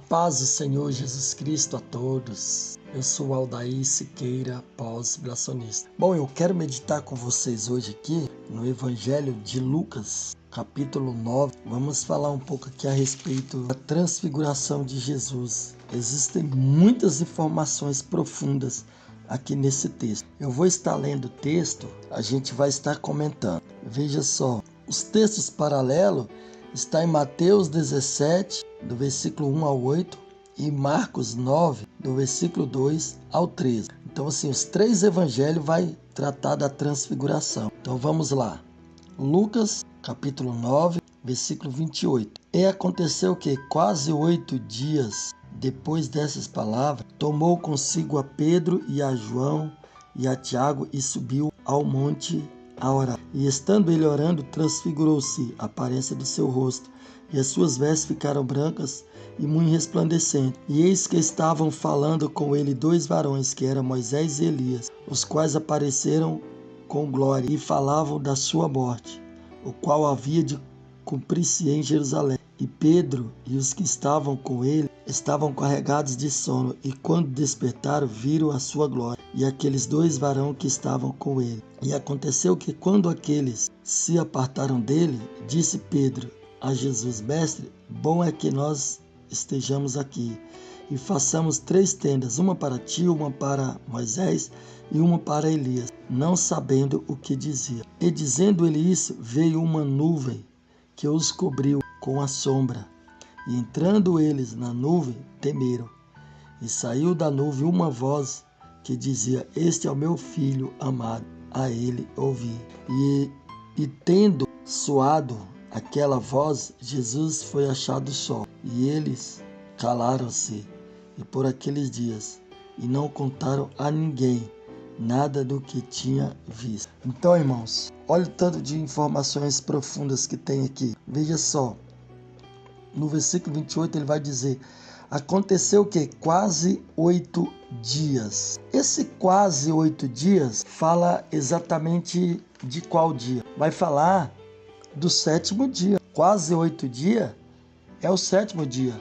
paz do Senhor Jesus Cristo a todos. Eu sou Aldair Siqueira, pós-vibracionista. Bom, eu quero meditar com vocês hoje aqui no Evangelho de Lucas, capítulo 9. Vamos falar um pouco aqui a respeito da transfiguração de Jesus. Existem muitas informações profundas aqui nesse texto. Eu vou estar lendo o texto, a gente vai estar comentando. Veja só, os textos paralelos estão em Mateus 17, do versículo 1 ao 8, e Marcos 9, do versículo 2 ao 13. Então, assim, os três evangelhos vai tratar da transfiguração. Então, vamos lá. Lucas, capítulo 9, versículo 28. E aconteceu que, quase 8 dias depois dessas palavras, tomou consigo a Pedro e a João e a Tiago e subiu ao monte a orar. E estando ele orando, transfigurou-se a aparência do seu rosto, e as suas vestes ficaram brancas e muito resplandecentes. E eis que estavam falando com ele dois varões, que eram Moisés e Elias, os quais apareceram com glória e falavam da sua morte, o qual havia de cumprir-se em Jerusalém. E Pedro e os que estavam com ele estavam carregados de sono, e quando despertaram, viram a sua glória e aqueles dois varões que estavam com ele. E aconteceu que, quando aqueles se apartaram dele, disse Pedro a Jesus: Mestre, bom é que nós estejamos aqui e façamos 3 tendas, uma para ti, uma para Moisés e uma para Elias, não sabendo o que dizia. E dizendo ele isso, veio uma nuvem que os cobriu com a sombra. E entrando eles na nuvem, temeram. E saiu da nuvem uma voz que dizia: Este é o meu filho amado, a ele ouvi. E tendo soado aquela voz, Jesus foi achado só. E eles calaram-se e por aqueles dias, e não contaram a ninguém nada do que tinha visto. Então, irmãos, olha o tanto de informações profundas que tem aqui. Veja só, no versículo 28 ele vai dizer: aconteceu que quase 8 dias. Esse quase 8 dias fala exatamente de qual dia? Vai falar do 7º dia. Quase 8 dias é o 7º dia.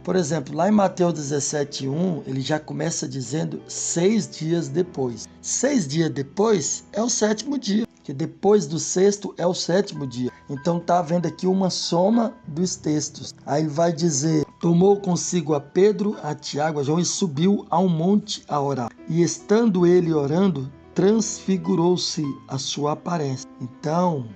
Por exemplo, lá em Mateus 17:1, ele já começa dizendo 6 dias depois. 6 dias depois é o 7º dia, que depois do 6º é o 7º dia. Então está havendo aqui uma soma dos textos. Aí ele vai dizer: tomou consigo a Pedro, a Tiago, a João e subiu a um monte a orar. E estando ele orando, transfigurou-se a sua aparência. Então,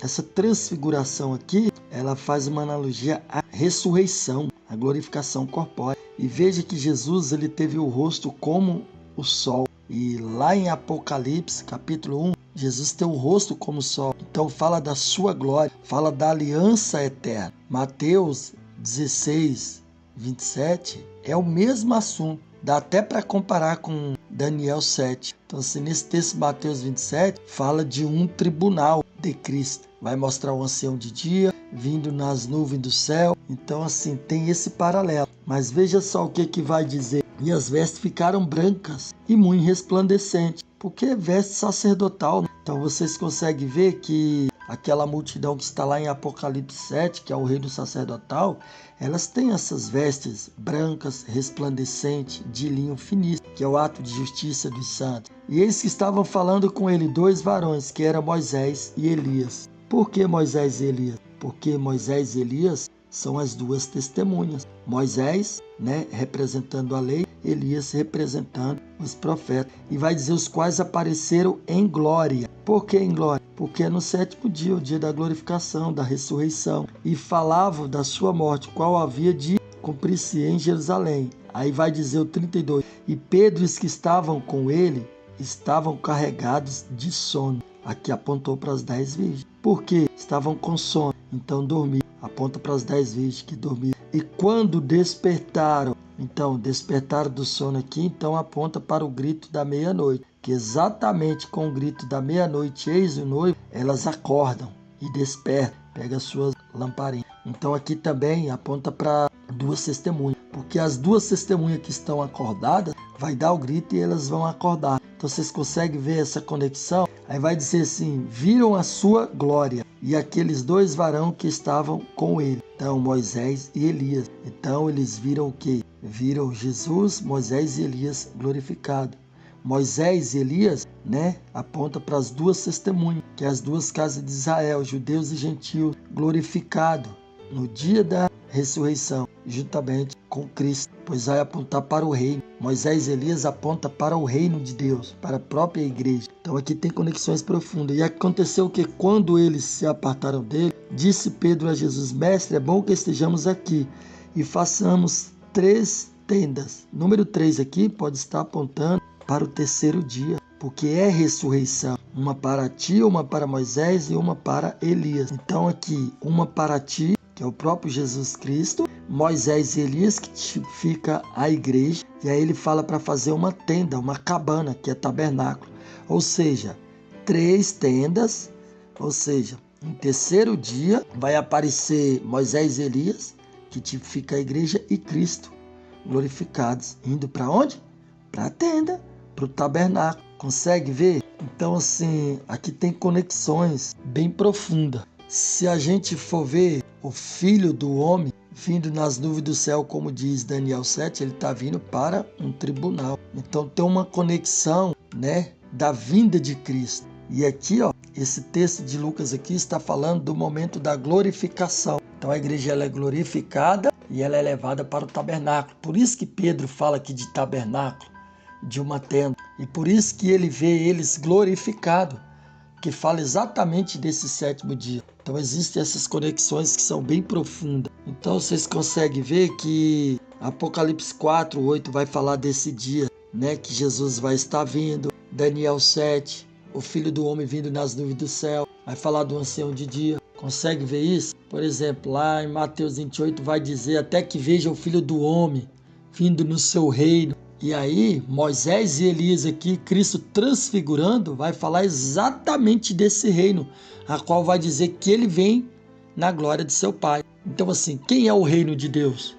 essa transfiguração aqui, ela faz uma analogia à ressurreição, à glorificação corpórea. E veja que Jesus ele teve o rosto como o sol. E lá em Apocalipse, capítulo 1, Jesus tem o rosto como o sol. Então fala da sua glória, fala da aliança eterna. Mateus 16, 27 é o mesmo assunto. Dá até para comparar com Daniel 7. Então, assim, nesse texto Mateus 27 fala de um tribunal de Cristo. Vai mostrar o ancião de dia vindo nas nuvens do céu. Então, assim, tem esse paralelo. Mas veja só o que vai dizer. E as vestes ficaram brancas e muito resplandecentes, porque é veste sacerdotal. Então, vocês conseguem ver que aquela multidão que está lá em Apocalipse 7, que é o reino sacerdotal, elas têm essas vestes brancas, resplandecentes, de linho finíssimo, que é o ato de justiça dos santos. E eles que estavam falando com ele, 2 varões, que eram Moisés e Elias. Por que Moisés e Elias? Porque Moisés e Elias são as 2 testemunhas. Moisés, representando a lei, Elias representando os profetas. E vai dizer: os quais apareceram em glória. Por que em glória? Porque é no 7º dia, o dia da glorificação, da ressurreição. E falavam da sua morte, qual havia de cumprir-se em Jerusalém. Aí vai dizer o 32. E Pedro e os que estavam com ele estavam carregados de sono. Aqui apontou para as 10 virgens. Por quê? Estavam com sono, então dormiam. Aponta para as 10 virgens que dormiam. E quando despertaram, então despertaram do sono aqui, então aponta para o grito da meia-noite. Que exatamente com o grito da meia-noite, eis o noivo, elas acordam e despertam, pegam as suas lamparinas. Então aqui também aponta para 2 testemunhas, porque as 2 testemunhas que estão acordadas, vai dar o grito e elas vão acordar. Então vocês conseguem ver essa conexão? Aí vai dizer assim: viram a sua glória. e aqueles 2 varões que estavam com ele. Então, Moisés e Elias. Então, eles viram o quê? Viram Jesus, Moisés e Elias glorificado. Moisés e Elias, aponta para as 2 testemunhas, que é as 2 casas de Israel, judeus e gentios, glorificado no dia da ressurreição, juntamente com Cristo, pois vai apontar para o reino. Moisés e Elias aponta para o reino de Deus, para a própria igreja. Então aqui tem conexões profundas. E aconteceu que quando eles se apartaram dele, disse Pedro a Jesus: Mestre, é bom que estejamos aqui e façamos 3 tendas. Número 3 aqui pode estar apontando para o 3º dia, porque é ressurreição. Uma para ti, uma para Moisés e uma para Elias. Então aqui, uma para ti, que é o próprio Jesus Cristo, Moisés e Elias, que tipifica a igreja, e aí ele fala para fazer uma tenda, uma cabana, que é tabernáculo. Ou seja, 3 tendas, ou seja, no 3º dia vai aparecer Moisés e Elias, que tipifica a igreja, e Cristo, glorificados. Indo para onde? Para a tenda, para o tabernáculo. Consegue ver? Então, assim, aqui tem conexões bem profundas. Se a gente for ver o Filho do Homem vindo nas nuvens do céu, como diz Daniel 7, ele está vindo para um tribunal. Então tem uma conexão, da vinda de Cristo. E aqui, esse texto de Lucas aqui está falando do momento da glorificação. Então a igreja ela é glorificada e ela é levada para o tabernáculo. Por isso que Pedro fala aqui de tabernáculo, de uma tenda. E por isso que ele vê eles glorificados, que fala exatamente desse 7º dia. Então existem essas conexões que são bem profundas. Então vocês conseguem ver que Apocalipse 4, 8 vai falar desse dia, que Jesus vai estar vindo. Daniel 7, o Filho do Homem vindo nas nuvens do céu, vai falar do ancião de dia. Consegue ver isso? Por exemplo, lá em Mateus 28 vai dizer: até que veja o Filho do Homem vindo no seu reino. E aí, Moisés e Elias aqui, Cristo transfigurando, vai falar exatamente desse reino, a qual vai dizer que ele vem na glória de seu Pai. Então assim, quem é o reino de Deus?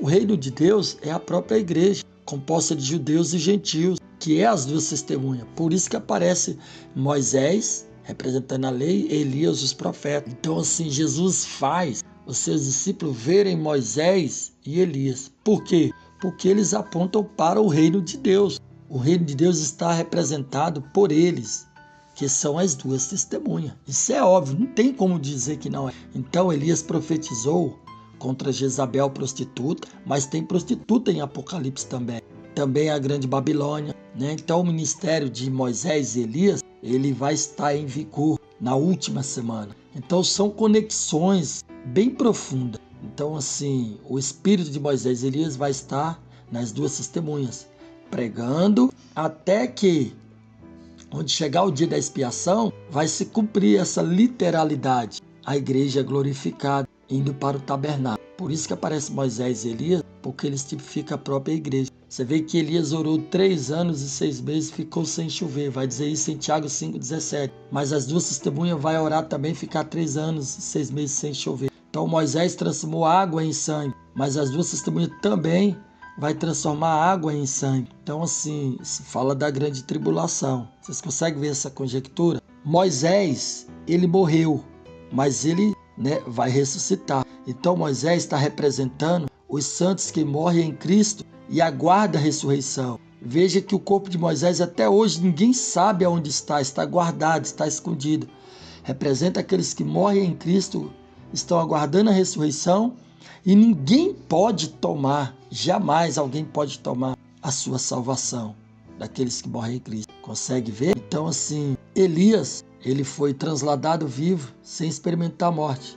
O reino de Deus é a própria igreja, composta de judeus e gentios, que é as 2 testemunhas. Por isso que aparece Moisés, representando a lei, e Elias, os profetas. Então assim, Jesus faz os seus discípulos verem Moisés e Elias. Por quê? Porque eles apontam para o reino de Deus. O reino de Deus está representado por eles, que são as 2 testemunhas. Isso é óbvio, não tem como dizer que não é. Então Elias profetizou contra Jezabel prostituta, mas tem prostituta em Apocalipse também. Também a grande Babilônia. Então o ministério de Moisés e Elias, ele vai estar em vigor na última semana. Então são conexões bem profundas. Então, assim, o espírito de Moisés e Elias vai estar nas 2 testemunhas, pregando até que, onde chegar o dia da expiação, vai se cumprir essa literalidade. A igreja é glorificada, indo para o tabernáculo. Por isso que aparece Moisés e Elias, porque eles tipificam a própria igreja. Você vê que Elias orou 3 anos e 6 meses e ficou sem chover. Vai dizer isso em Tiago 5,17. Mas as 2 testemunhas vai orar também, ficar 3 anos e 6 meses sem chover. Então Moisés transformou água em sangue, mas as 2 testemunhas também vai transformar água em sangue. Então assim, se fala da grande tribulação. Vocês conseguem ver essa conjectura? Moisés, ele morreu, mas ele vai ressuscitar. Então Moisés está representando os santos que morrem em Cristo e aguardam a ressurreição. Veja que o corpo de Moisés até hoje ninguém sabe aonde está guardado, está escondido. Representa aqueles que morrem em Cristo, estão aguardando a ressurreição e ninguém pode tomar, jamais alguém pode tomar a sua salvação daqueles que morrem em Cristo. Consegue ver? Então assim, Elias, ele foi transladado vivo sem experimentar a morte.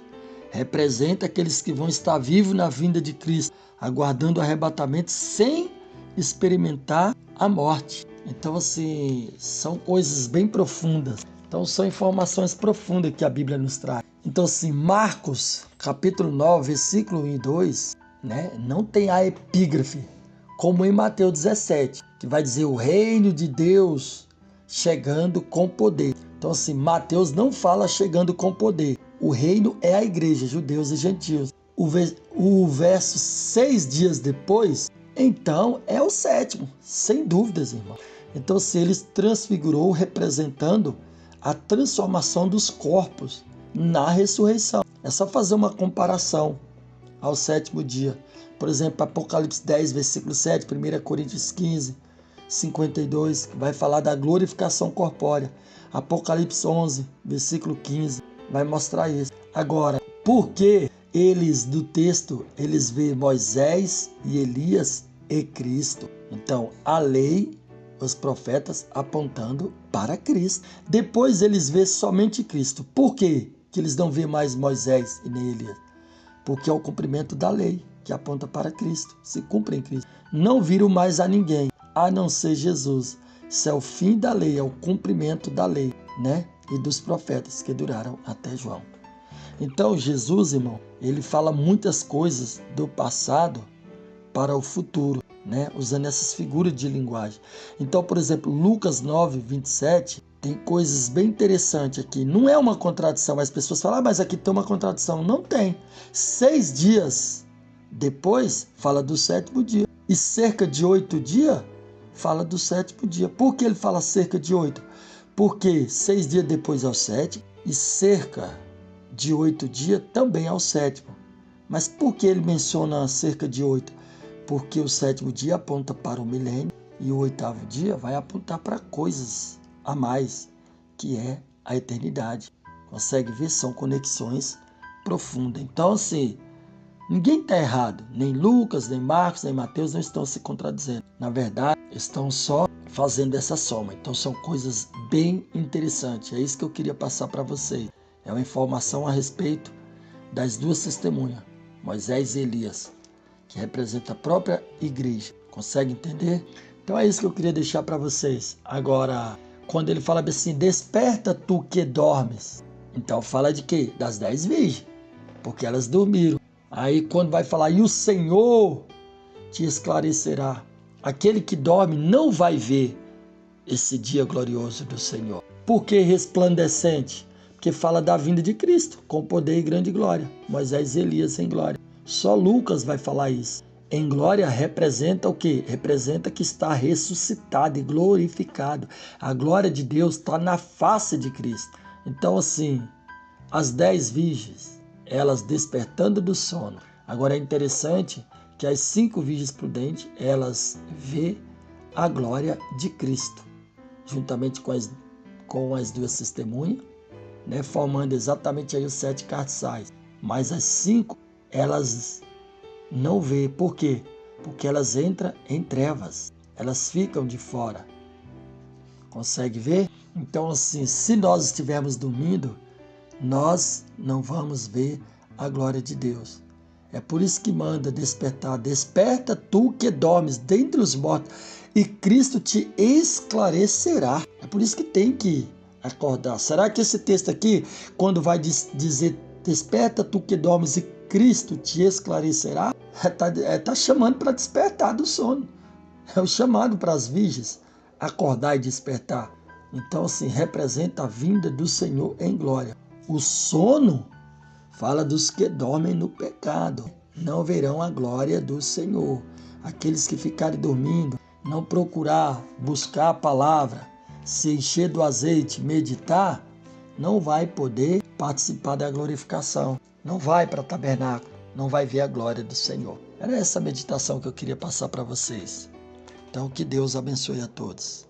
Representa aqueles que vão estar vivos na vinda de Cristo, aguardando o arrebatamento sem experimentar a morte. Então assim, são coisas bem profundas. Então são informações profundas que a Bíblia nos traz. Então assim, Marcos, capítulo 9, versículo 1 e 2, não tem a epígrafe, como em Mateus 17, que vai dizer o reino de Deus chegando com poder. Então assim, Mateus não fala chegando com poder. O reino é a igreja, judeus e gentios. O verso 6 dias depois, então é o 7º, sem dúvidas, irmão. Então se ele transfigurou representando a transformação dos corpos na ressurreição. É só fazer uma comparação ao sétimo dia. Por exemplo, Apocalipse 10, versículo 7, 1 Coríntios 15, 52, que vai falar da glorificação corpórea. Apocalipse 11, versículo 15, vai mostrar isso. Agora, por que eles, do texto, eles veem Moisés e Elias e Cristo? Então, a lei, os profetas apontando para Cristo. Depois eles veem somente Cristo. Por quê que eles não veem mais Moisés e nem Elias? Porque é o cumprimento da lei, que aponta para Cristo, se cumpre em Cristo. Não viram mais a ninguém, a não ser Jesus. Isso é o fim da lei, é o cumprimento da lei, né? E dos profetas que duraram até João. Então Jesus, irmão, ele fala muitas coisas do passado para o futuro, né? Usando essas figuras de linguagem. Então, por exemplo, Lucas 9, 27, tem coisas bem interessantes aqui. Não é uma contradição, as pessoas falam, mas aqui tem uma contradição. Não tem. 6 dias depois, fala do sétimo dia. E cerca de 8 dias, fala do sétimo dia. Por que ele fala cerca de 8? Porque 6 dias depois é o sétimo e cerca de 8 dias também é o sétimo. Mas por que ele menciona cerca de 8? Porque o sétimo dia aponta para o milênio e o 8º dia vai apontar para coisas a mais, que é a eternidade. Consegue ver? São conexões profundas. Então, assim, ninguém está errado. Nem Lucas, nem Marcos, nem Mateus não estão se contradizendo. Na verdade, estão só fazendo essa soma. Então, são coisas bem interessantes. É isso que eu queria passar para vocês. É uma informação a respeito das duas testemunhas, Moisés e Elias, que representa a própria igreja. Consegue entender? Então é isso que eu queria deixar para vocês. Agora, quando ele fala assim, desperta tu que dormes. Então fala de quê? Das 10 virgens, porque elas dormiram. Aí quando vai falar, e o Senhor te esclarecerá. Aquele que dorme não vai ver esse dia glorioso do Senhor. Por que resplandecente? Porque fala da vinda de Cristo, com poder e grande glória. Moisés e Elias em glória. Só Lucas vai falar isso. Em glória representa o quê? Representa que está ressuscitado e glorificado. A glória de Deus está na face de Cristo. Então, assim, as 10 virgens, elas despertando do sono. Agora é interessante que as 5 virgens prudentes, elas vê a glória de Cristo, juntamente com as 2 testemunhas, né, formando exatamente aí os 7 cardeais. Mas as 5, elas não vê. Por quê? Porque elas entram em trevas. Elas ficam de fora. Consegue ver? Então, assim, se nós estivermos dormindo, nós não vamos ver a glória de Deus. É por isso que manda despertar. Desperta tu que dormes dentre os mortos, e Cristo te esclarecerá. É por isso que tem que acordar. Será que esse texto aqui, quando vai dizer desperta tu que dormes e Cristo te esclarecerá, está chamando para despertar do sono. É o chamado para as virgens acordar e despertar. Então, assim, representa a vinda do Senhor em glória. O sono fala dos que dormem no pecado, não verão a glória do Senhor. Aqueles que ficarem dormindo, não procurar buscar a palavra, se encher do azeite, meditar, não vai poder participar da glorificação. Não vai para o tabernáculo, não vai ver a glória do Senhor. Era essa meditação que eu queria passar para vocês. Então, que Deus abençoe a todos.